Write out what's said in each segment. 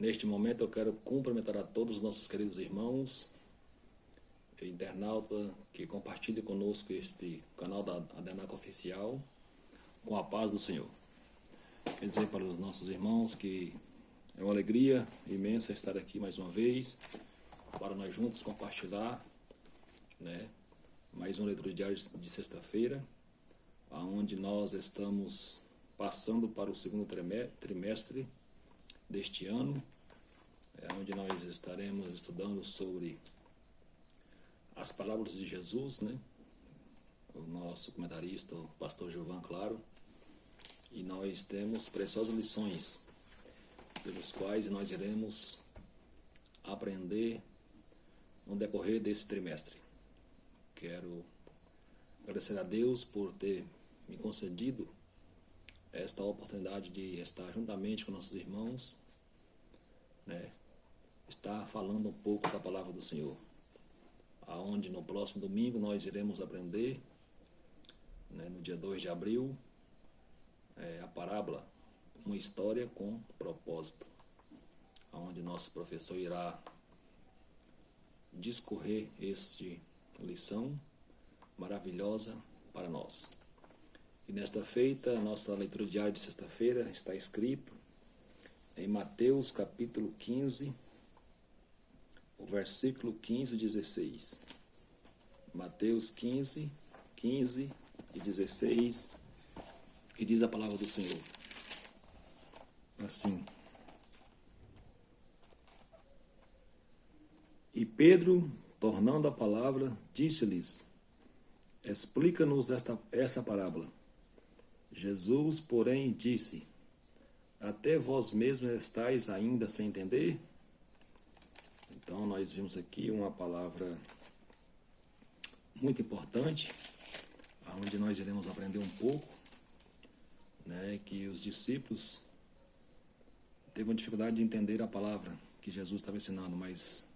Neste momento eu quero cumprimentar a todos os nossos queridos irmãos, internauta que compartilha conosco este canal da Adenac Oficial, com a paz do Senhor. Quer dizer para os nossos irmãos que é uma alegria imensa estar aqui mais uma vez, para nós juntos compartilhar, mais uma leitura diária de sexta-feira, onde nós estamos passando para o segundo trimestre deste ano, onde nós estaremos estudando sobre as palavras de Jesus, o nosso comentarista, o pastor Gilvan, claro, e nós temos preciosas lições pelos quais nós iremos aprender no decorrer desse trimestre. Quero agradecer a Deus por ter me concedido esta oportunidade de estar juntamente com nossos irmãos, estar falando um pouco da palavra do Senhor, aonde no próximo domingo nós iremos aprender, no dia 2 de abril, a parábola, uma história com propósito, aonde nosso professor irá discorrer esta lição maravilhosa para nós. E nesta feita, a nossa leitura diária de sexta-feira está escrito em Mateus capítulo 15, o versículo 15 e 16. Mateus 15 e 16, que diz a palavra do Senhor assim: E Pedro, tornando a palavra, disse-lhes: Explica-nos essa parábola. Jesus, porém, disse: Até vós mesmos estáis ainda sem entender? Então, nós vimos aqui uma palavra muito importante, onde nós iremos aprender um pouco, que os discípulos teve uma dificuldade de entender a palavra que Jesus estava ensinando, mas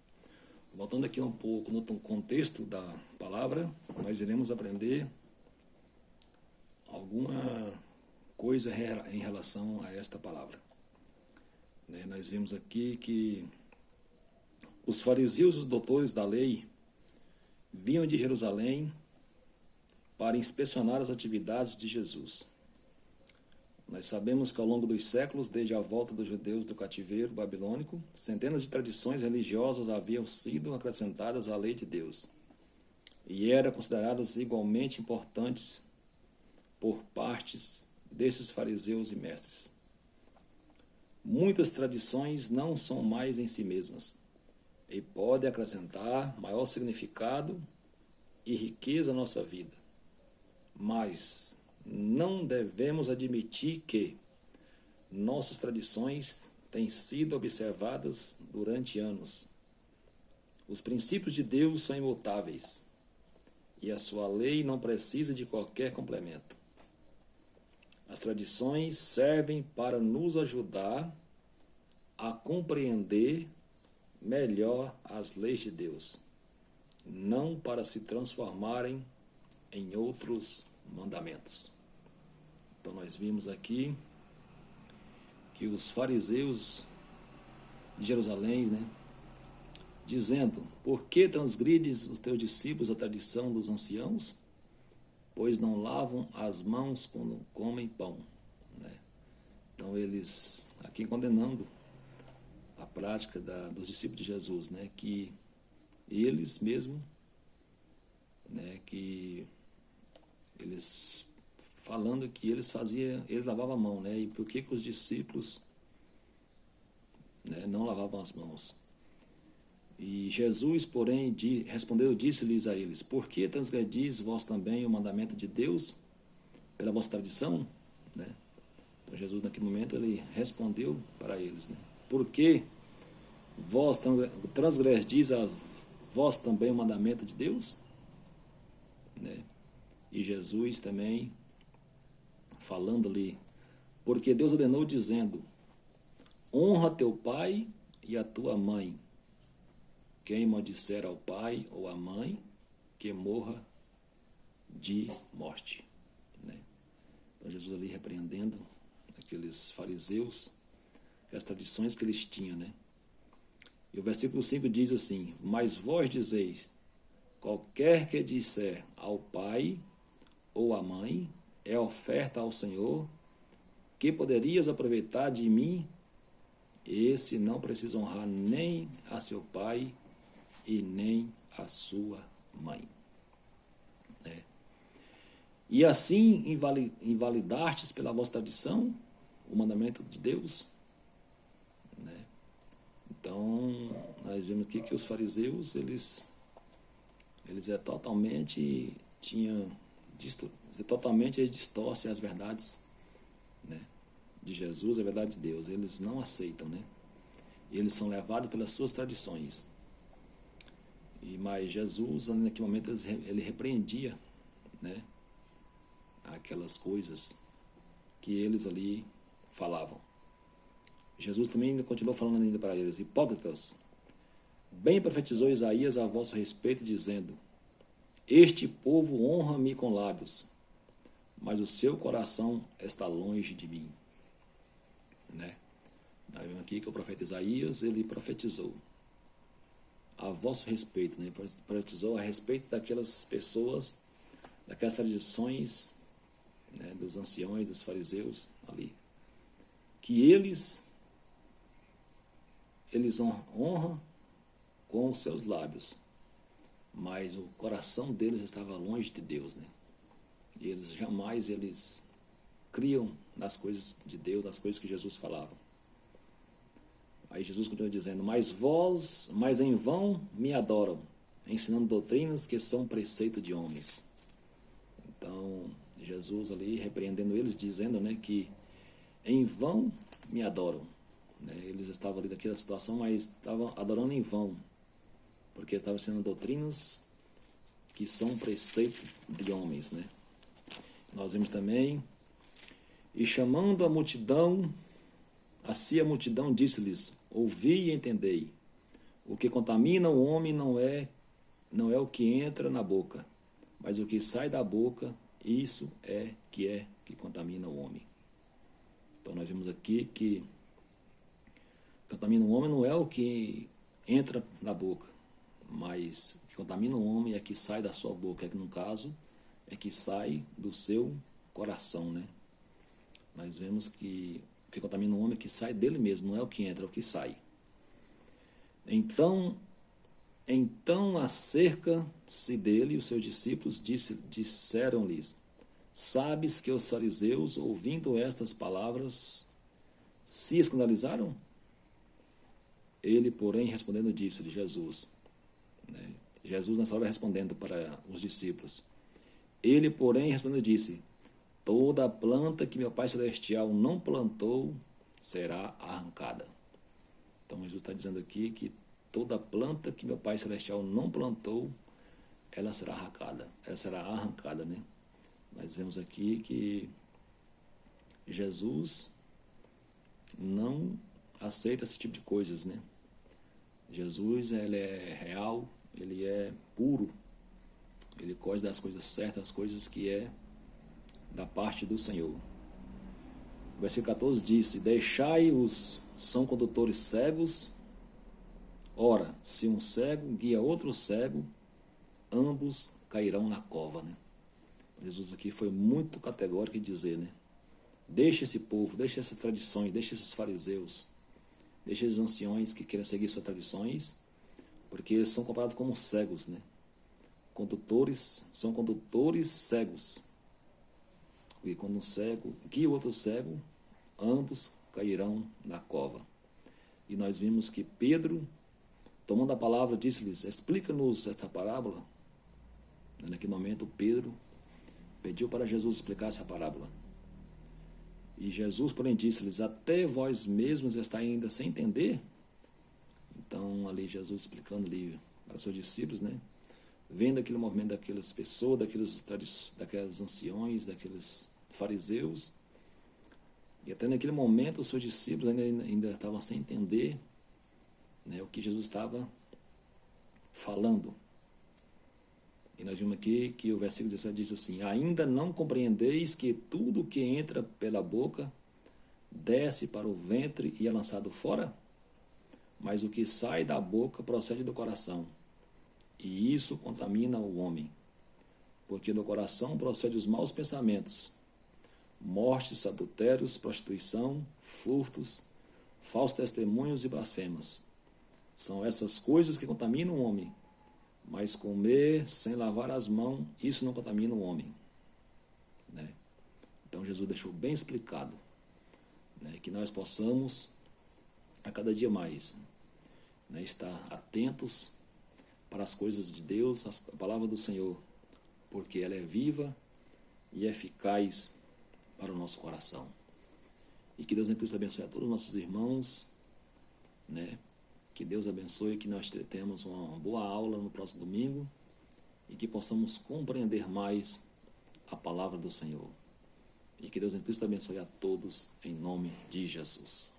voltando aqui um pouco no contexto da palavra, nós iremos aprender alguma coisa em relação a esta palavra. Nós vimos aqui que os fariseus e os doutores da lei vinham de Jerusalém para inspecionar as atividades de Jesus. Nós sabemos que ao longo dos séculos, desde a volta dos judeus do cativeiro babilônico, centenas de tradições religiosas haviam sido acrescentadas à lei de Deus e eram consideradas igualmente importantes por partes desses fariseus e mestres. Muitas tradições não são mais em si mesmas e podem acrescentar maior significado e riqueza à nossa vida, mas não devemos admitir que nossas tradições têm sido observadas durante anos. Os princípios de Deus são imutáveis e a sua lei não precisa de qualquer complemento. As tradições servem para nos ajudar a compreender melhor as leis de Deus, não para se transformarem em outros mandamentos. Então nós vimos aqui que os fariseus de Jerusalém, dizendo: Por que transgrides os teus discípulos a tradição dos anciãos? Pois não lavam as mãos quando comem pão. Então eles, aqui condenando a prática dos discípulos de Jesus, que eles mesmos, que eles falando que eles lavavam a mão, e por que os discípulos não lavavam as mãos? E Jesus, porém, respondeu, disse-lhes a eles: Por que transgredis vós também o mandamento de Deus pela vossa tradição? Então Jesus, naquele momento, ele respondeu para eles: Por que vós transgredis vós também o mandamento de Deus? E Jesus também falando ali: Porque Deus ordenou dizendo: Honra teu pai e a tua mãe. Quem maldisser ao pai ou à mãe, que morra de morte. Então Jesus ali repreendendo aqueles fariseus as tradições que eles tinham, né? E o versículo 5 diz assim: mas vós dizeis, qualquer que disser ao pai ou à mãe, é oferta ao Senhor, que poderias aproveitar de mim? Esse não precisa honrar nem a seu pai e nem a sua mãe. Né? E assim invalidastes pela vossa tradição o mandamento de Deus. Né? Então, nós vemos aqui que os fariseus, eles eles distorcem as verdades, né, de Jesus, a verdade de Deus. Eles não aceitam, né? Eles são levados pelas suas tradições. Mas Jesus, naquele momento, ele repreendia, né, aquelas coisas que eles ali falavam. Jesus também continuou falando ainda para eles: hipócritas, bem profetizou Isaías a vosso respeito, dizendo: este povo honra-me com lábios, mas o seu coração está longe de mim. Né? Nós vemos aqui que o profeta Isaías, ele profetizou a vosso respeito, né? Profetizou a respeito daquelas pessoas, daquelas tradições, né, dos anciões, dos fariseus ali, que eles honram com os seus lábios, mas o coração deles estava longe de Deus, né? E eles criam nas coisas de Deus, nas coisas que Jesus falava. Aí Jesus continua dizendo: mas em vão me adoram, ensinando doutrinas que são preceito de homens. Então, Jesus ali repreendendo eles, dizendo, né, que em vão me adoram. Né? Eles estavam ali daquela situação, mas estavam adorando em vão, porque estavam ensinando doutrinas que são preceito de homens, né? Nós vemos também: e chamando a multidão, a multidão disse-lhes: ouvi e entendei. O que contamina o homem não é o que entra na boca, mas o que sai da boca, isso é que contamina o homem. Então nós vemos aqui que contamina o homem não é o que entra na boca, mas o que contamina o homem é que sai da sua boca, que no caso é que sai do seu coração, né? Nós vemos que o que contamina o homem é que sai dele mesmo, não é o que entra, é o que sai. Então acerca-se dele, os seus discípulos disseram-lhes: sabes que os fariseus, ouvindo estas palavras, se escandalizaram? Ele, porém, respondendo, disse-lhe, Jesus, né? Jesus nessa hora respondendo para os discípulos. Ele, porém, respondendo, disse: toda planta que meu Pai Celestial não plantou será arrancada. Então Jesus está dizendo aqui que toda planta que meu Pai Celestial não plantou, ela será arrancada, né? Nós vemos aqui que Jesus não aceita esse tipo de coisas, né? Jesus, ele é real, ele é puro, ele gosta das coisas certas, as coisas que é da parte do Senhor. O versículo 14 disse: deixai-os, são condutores cegos. Ora, se um cego guia outro cego, ambos cairão na cova, né? Jesus aqui foi muito categórico em dizer, né? Deixa esse povo, deixa essas tradições, deixa esses fariseus, deixa esses anciões que querem seguir suas tradições, porque eles são comparados como cegos, né? São condutores cegos. E quando um cego guia o outro cego, ambos cairão na cova. E nós vimos que Pedro, tomando a palavra, disse-lhes: explica-nos esta parábola. Naquele momento, Pedro pediu para Jesus explicar essa parábola. E Jesus, porém, disse-lhes: até vós mesmos estáis ainda sem entender? Então, ali Jesus explicando ali para os seus discípulos, né? Vendo aquele movimento daquelas pessoas, daquelas anciões, daqueles fariseus. E até naquele momento os seus discípulos ainda estavam sem entender, né, o que Jesus estava falando. E nós vimos aqui que o versículo 17 diz assim: ainda não compreendeis que tudo que entra pela boca desce para o ventre e é lançado fora? Mas o que sai da boca procede do coração, e isso contamina o homem. Porque do coração procedem os maus pensamentos, mortes, adultérios, prostituição, furtos, falsos testemunhos e blasfemas. São essas coisas que contaminam o homem. Mas comer sem lavar as mãos, isso não contamina o homem. Né? Então Jesus deixou bem explicado, né, que nós possamos, a cada dia mais, né, estar atentos para as coisas de Deus, a palavra do Senhor, porque ela é viva e eficaz para o nosso coração. E que Deus abençoe a todos os nossos irmãos, né? Que Deus abençoe, que nós tenhamos uma boa aula no próximo domingo e que possamos compreender mais a palavra do Senhor. E que Deus abençoe a todos em nome de Jesus.